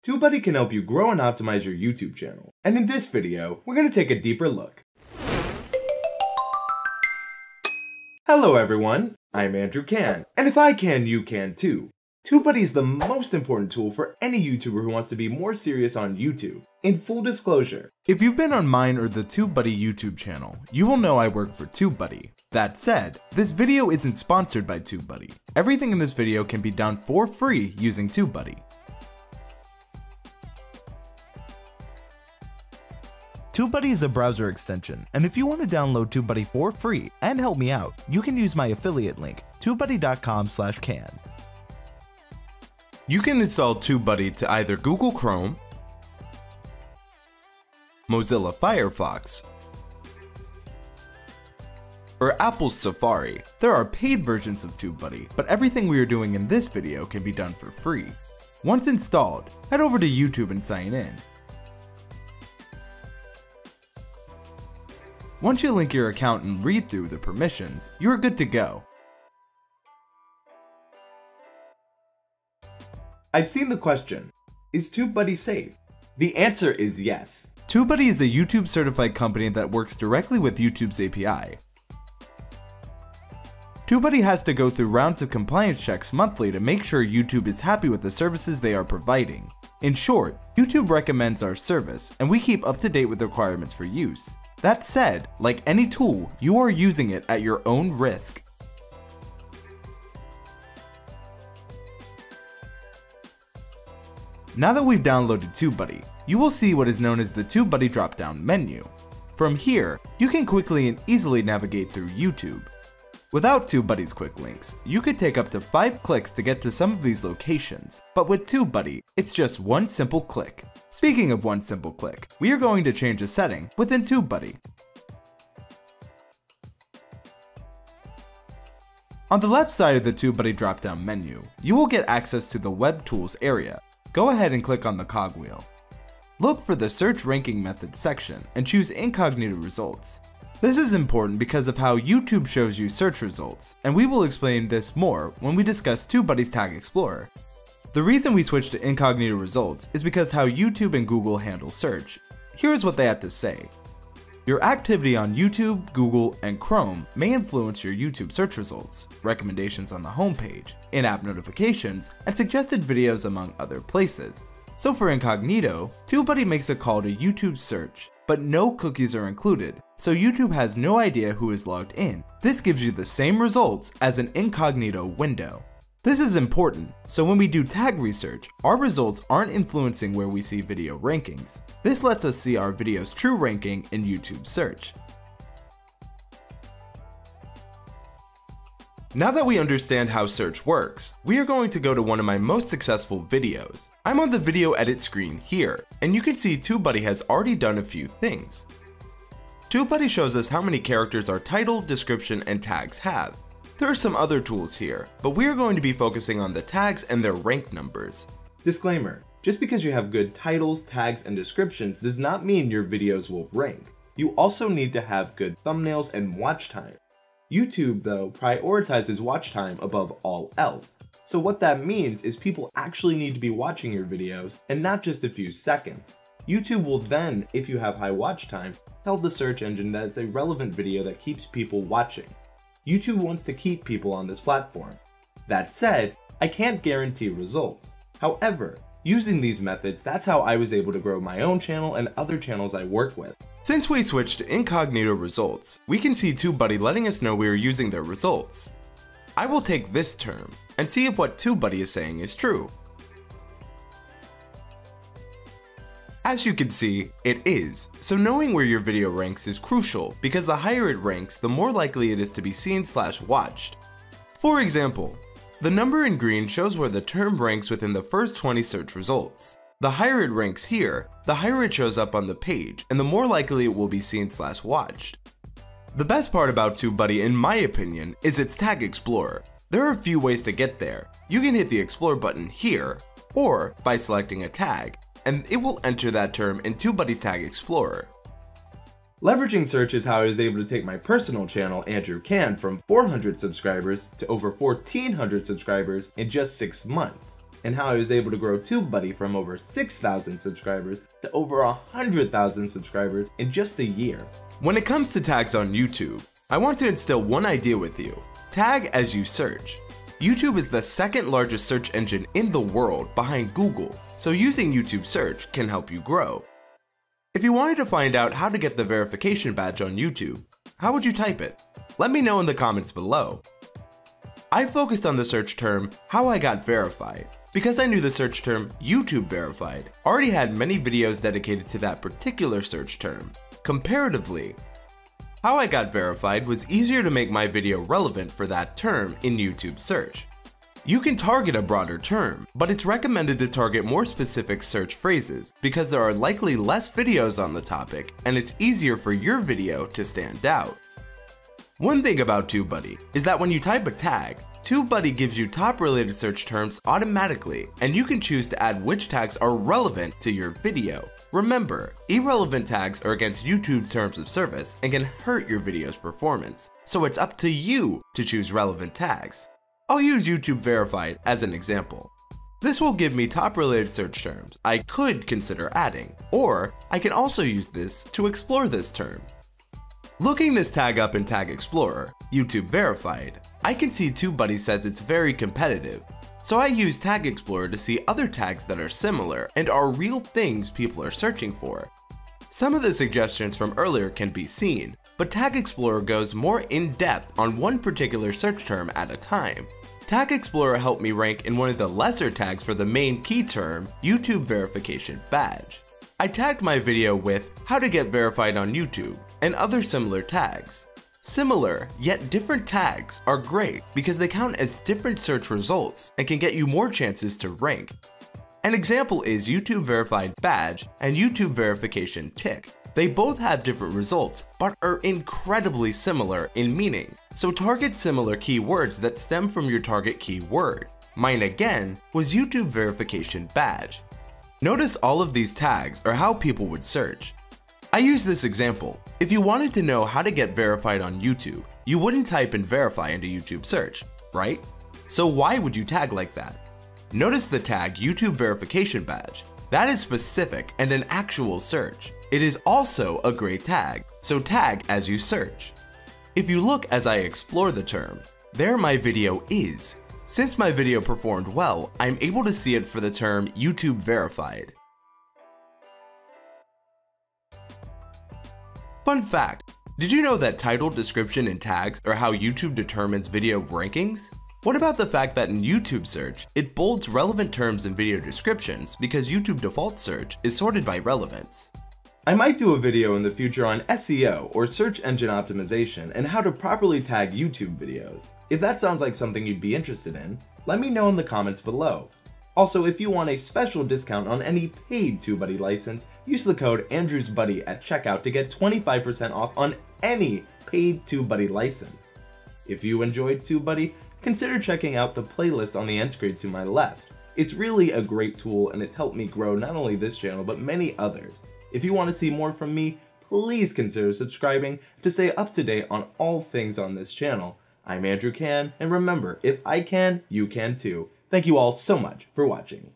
TubeBuddy can help you grow and optimize your YouTube channel. And in this video, we're going to take a deeper look. Hello everyone, I'm Andrew Can, and if I can, you can too. TubeBuddy is the most important tool for any YouTuber who wants to be more serious on YouTube. In full disclosure, if you've been on mine or the TubeBuddy YouTube channel, you will know I work for TubeBuddy. That said, this video isn't sponsored by TubeBuddy. Everything in this video can be done for free using TubeBuddy. TubeBuddy is a browser extension, and if you want to download TubeBuddy for free and help me out, you can use my affiliate link, tubebuddy.com/can. You can install TubeBuddy to either Google Chrome, Mozilla Firefox, or Apple's Safari. There are paid versions of TubeBuddy, but everything we are doing in this video can be done for free. Once installed, head over to YouTube and sign in. Once you link your account and read through the permissions, you are good to go. I've seen the question, is TubeBuddy safe? The answer is yes. TubeBuddy is a YouTube certified company that works directly with YouTube's API. TubeBuddy has to go through rounds of compliance checks monthly to make sure YouTube is happy with the services they are providing. In short, YouTube recommends our service, and we keep up to date with the requirements for use. That said, like any tool, you are using it at your own risk. Now that we've downloaded TubeBuddy, you will see what is known as the TubeBuddy drop-down menu. From here, you can quickly and easily navigate through YouTube. Without TubeBuddy's quick links, you could take up to 5 clicks to get to some of these locations, but with TubeBuddy, it's just one simple click. Speaking of one simple click, we are going to change a setting within TubeBuddy. On the left side of the TubeBuddy drop-down menu, you will get access to the Web Tools area. Go ahead and click on the cogwheel. Look for the Search Ranking Methods section and choose Incognito Results. This is important because of how YouTube shows you search results, and we will explain this more when we discuss TubeBuddy's Tag Explorer. The reason we switched to Incognito Results is because how YouTube and Google handle search. Here's what they have to say. Your activity on YouTube, Google, and Chrome may influence your YouTube search results, recommendations on the homepage, in-app notifications, and suggested videos among other places. So for Incognito, TubeBuddy makes a call to YouTube search, but no cookies are included, so YouTube has no idea who is logged in. This gives you the same results as an incognito window. This is important, so when we do tag research, our results aren't influencing where we see video rankings. This lets us see our video's true ranking in YouTube search. Now that we understand how search works, we are going to go to one of my most successful videos. I'm on the video edit screen here, and you can see TubeBuddy has already done a few things. TubeBuddy shows us how many characters our title, description, and tags have. There are some other tools here, but we are going to be focusing on the tags and their rank numbers. Disclaimer, just because you have good titles, tags, and descriptions does not mean your videos will rank. You also need to have good thumbnails and watch time. YouTube, though, prioritizes watch time above all else. So what that means is people actually need to be watching your videos and not just a few seconds. YouTube will then, if you have high watch time, tell the search engine that it's a relevant video that keeps people watching. YouTube wants to keep people on this platform. That said, I can't guarantee results. However, using these methods, that's how I was able to grow my own channel and other channels I work with. Since we switched to Incognito Results, we can see TubeBuddy letting us know we are using their results. I will take this term and see if what TubeBuddy is saying is true. As you can see, it is, so knowing where your video ranks is crucial because the higher it ranks, the more likely it is to be seen/watched. For example, the number in green shows where the term ranks within the first 20 search results. The higher it ranks here, the higher it shows up on the page, and the more likely it will be seen/watched. The best part about TubeBuddy, in my opinion, is its Tag Explorer. There are a few ways to get there. You can hit the Explore button here, or by selecting a tag, and it will enter that term in TubeBuddy's Tag Explorer. Leveraging search is how I was able to take my personal channel, Andrew Can, from 400 subscribers to over 1,400 subscribers in just 6 months. and how I was able to grow TubeBuddy from over 6,000 subscribers to over 100,000 subscribers in just a year. When it comes to tags on YouTube, I want to instill one idea with you. Tag as you search. YouTube is the second largest search engine in the world behind Google, so using YouTube search can help you grow. If you wanted to find out how to get the verification badge on YouTube, how would you type it? Let me know in the comments below. I focused on the search term how I got verified because I knew the search term YouTube verified already had many videos dedicated to that particular search term. Comparatively, how I got verified was easier to make my video relevant for that term in YouTube search. You can target a broader term, but it's recommended to target more specific search phrases because there are likely less videos on the topic and it's easier for your video to stand out. One thing about TubeBuddy is that when you type a tag, TubeBuddy gives you top related search terms automatically, and you can choose to add which tags are relevant to your video. Remember, irrelevant tags are against YouTube terms of service and can hurt your video's performance, so it's up to you to choose relevant tags. I'll use YouTube verified as an example. This will give me top related search terms I could consider adding, or I can also use this to explore this term. Looking this tag up in Tag Explorer, YouTube verified, I can see TubeBuddy says it's very competitive, so I use Tag Explorer to see other tags that are similar and are real things people are searching for. Some of the suggestions from earlier can be seen, but Tag Explorer goes more in depth on one particular search term at a time. Tag Explorer helped me rank in one of the lesser tags for the main key term, YouTube verification badge. I tagged my video with how to get verified on YouTube and other similar tags. Similar, yet different tags are great because they count as different search results and can get you more chances to rank. An example is YouTube verified badge and YouTube verification tick. They both have different results, but are incredibly similar in meaning, so target similar keywords that stem from your target keyword. Mine again was YouTube verification badge. Notice all of these tags are how people would search. I use this example. If you wanted to know how to get verified on YouTube, you wouldn't type in verify into YouTube search, right? So why would you tag like that? Notice the tag YouTube verification badge. That is specific and an actual search. It is also a great tag, so tag as you search. If you look as I explore the term, there my video is. Since my video performed well, I'm able to see it for the term YouTube verified. Fun fact, did you know that title, description, and tags are how YouTube determines video rankings? What about the fact that in YouTube search, it bolds relevant terms in video descriptions because YouTube default search is sorted by relevance? I might do a video in the future on SEO or search engine optimization and how to properly tag YouTube videos. If that sounds like something you'd be interested in, let me know in the comments below. Also, if you want a special discount on any paid TubeBuddy license, use the code AndrewsBuddy at checkout to get 25% off on any paid TubeBuddy license. If you enjoyed TubeBuddy, consider checking out the playlist on the end screen to my left. It's really a great tool and it's helped me grow not only this channel but many others. If you want to see more from me, please consider subscribing to stay up to date on all things on this channel. I'm Andrew Can, and remember, if I can, you can too. Thank you all so much for watching.